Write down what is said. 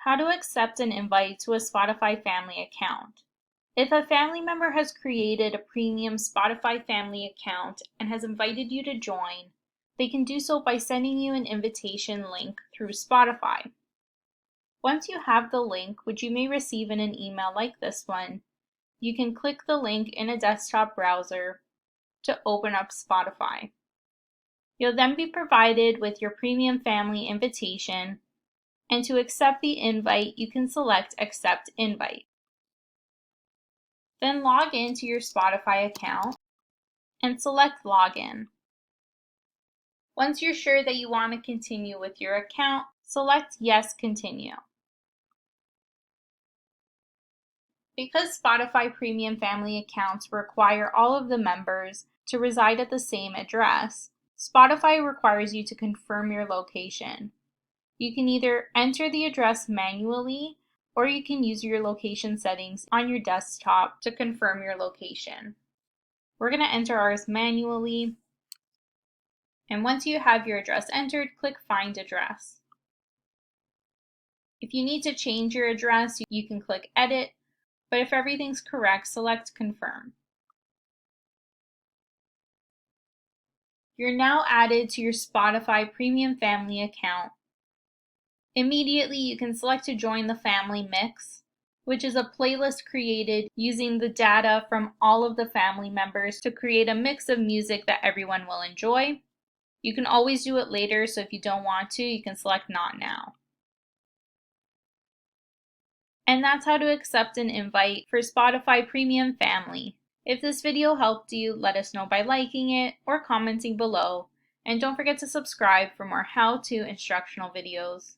How to accept an invite to a Spotify family account. If a family member has created a premium Spotify family account and has invited you to join, they can do so by sending you an invitation link through Spotify. Once you have the link, which you may receive in an email like this one, you can click the link in a desktop browser to open up Spotify. You'll then be provided with your premium family invitation, and to accept the invite, you can select Accept Invite. Then log into your Spotify account and select Login. Once you're sure that you want to continue with your account, select Yes, Continue. Because Spotify Premium Family accounts require all of the members to reside at the same address, Spotify requires you to confirm your location. You can either enter the address manually, or you can use your location settings on your desktop to confirm your location. We're going to enter ours manually, and once you have your address entered, click Find Address. If you need to change your address, you can click Edit, but if everything's correct, select Confirm. You're now added to your Spotify Premium Family account. Immediately, you can select to join the family mix, which is a playlist created using the data from all of the family members to create a mix of music that everyone will enjoy. You can always do it later, so if you don't want to, you can select Not Now. And that's how to accept an invite for Spotify Premium Family. If this video helped you, let us know by liking it or commenting below. And don't forget to subscribe for more how-to instructional videos.